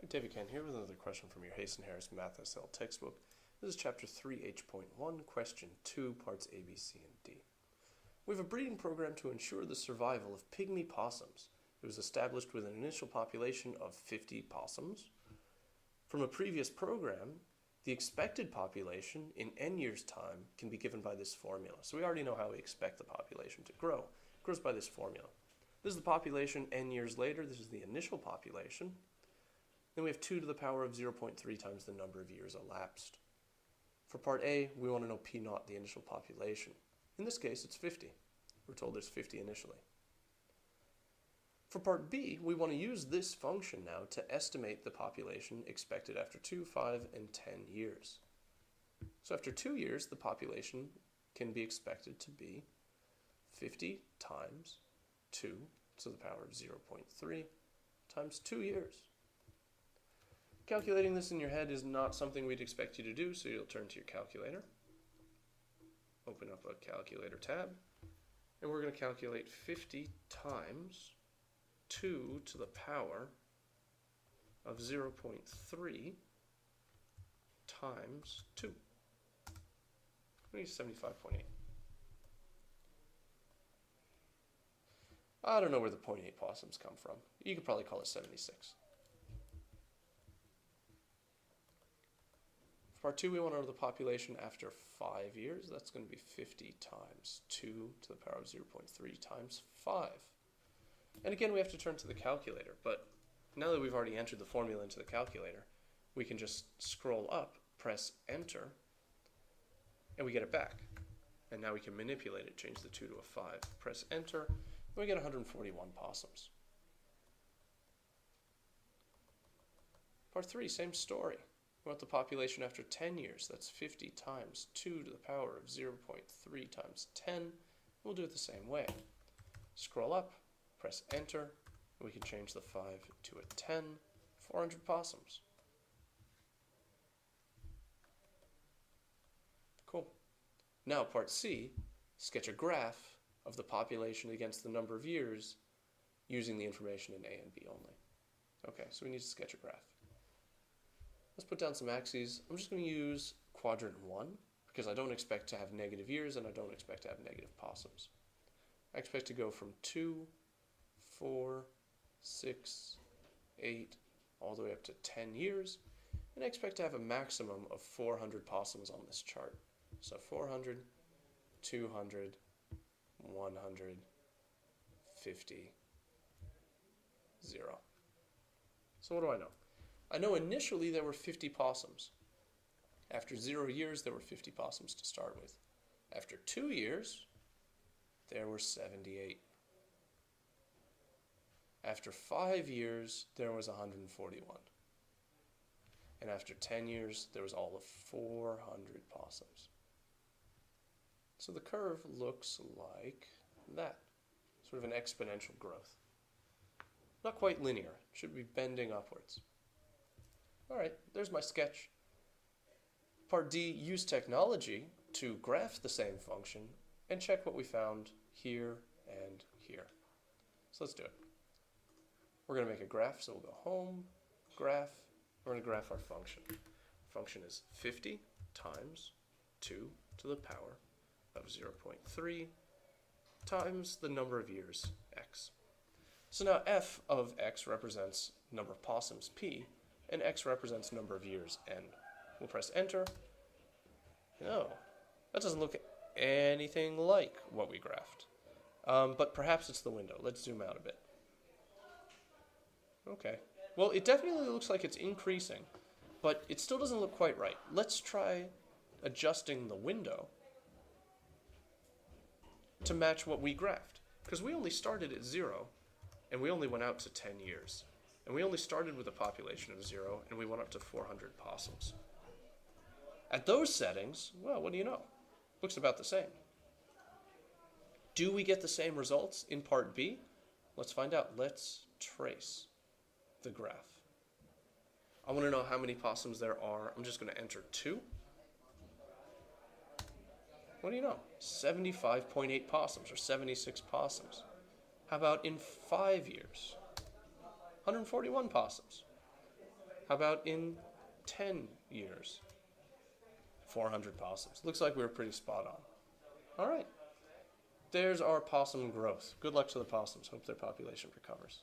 David Ken here with another question from your Hayes and Harris Math SL textbook. This is Chapter 3H.1, Question 2, Parts A, B, C, and D. We have a breeding program to ensure the survival of pygmy possums. It was established with an initial population of 50 possums. From a previous program, the expected population in n years' time can be given by this formula. So we already know how we expect the population to grow. It grows by this formula. This is the population n years later. This is the initial population. Then we have 2 to the power of 0.3 times the number of years elapsed. For part A, we want to know P naught, the initial population. In this case, it's 50. We're told there's 50 initially. For part B, we want to use this function now to estimate the population expected after 2, 5, and 10 years. So after 2 years, the population can be expected to be 50 times 2 to the power of 0.3 times 2 years. Calculating this in your head is not something we'd expect you to do, so you'll turn to your calculator, open up a calculator tab, and we're going to calculate 50 times 2 to the power of 0.3 times 2. We need 75.8. I don't know where the 0.8 possums come from. You could probably call it 76. For part 2, we want to know the population after 5 years. That's going to be 50 times 2 to the power of 0.3 times 5. And again, we have to turn to the calculator. But now that we've already entered the formula into the calculator, we can just scroll up, press Enter, and we get it back. And now we can manipulate it, change the 2 to a 5. Press Enter, and we get 141 possums. Part 3, same story. We want the population after 10 years. That's 50 times 2 to the power of 0.3 times 10. We'll do it the same way. Scroll up, press Enter, and we can change the 5 to a 10, 400 possums. Cool. Now part C, sketch a graph of the population against the number of years using the information in A and B only. Okay, so we need to sketch a graph. Let's put down some axes. I'm just going to use quadrant 1 because I don't expect to have negative years and I don't expect to have negative possums. I expect to go from 2, 4, 6, 8, all the way up to 10 years, and I expect to have a maximum of 400 possums on this chart. So 400, 200, 100, 50, 0. So what do I know? I know initially there were 50 possums. After 0 years, there were 50 possums to start with. After 2 years, there were 78. After 5 years, there was 141. And after 10 years, there was all of 400 possums. So the curve looks like that, sort of an exponential growth. Not quite linear, it should be bending upwards. All right, there's my sketch. Part D, use technology to graph the same function and check what we found here and here. So let's do it. We're going to make a graph, so we'll go Home, Graph. We're going to graph our function. Function is 50 times 2 to the power of 0.3 times the number of years, x. So now f of x represents number of possums, p, and x represents number of years, n. We'll press Enter. No, that doesn't look anything like what we graphed. But perhaps it's the window. Let's zoom out a bit. Okay. Well, it definitely looks like it's increasing, but it still doesn't look quite right. Let's try adjusting the window to match what we graphed. Because we only started at 0, and we only went out to 10 years. And we only started with a population of 0, and we went up to 400 possums. At those settings, well, what do you know? Looks about the same. Do we get the same results in part B? Let's find out. Let's trace the graph. I want to know how many possums there are. I'm just going to enter 2. What do you know? 75.8 possums, or 76 possums. How about in 5 years? 141 possums. How about in 10 years? 400 possums. Looks like we were pretty spot on. All right. There's our possum growth. Good luck to the possums. Hope their population recovers.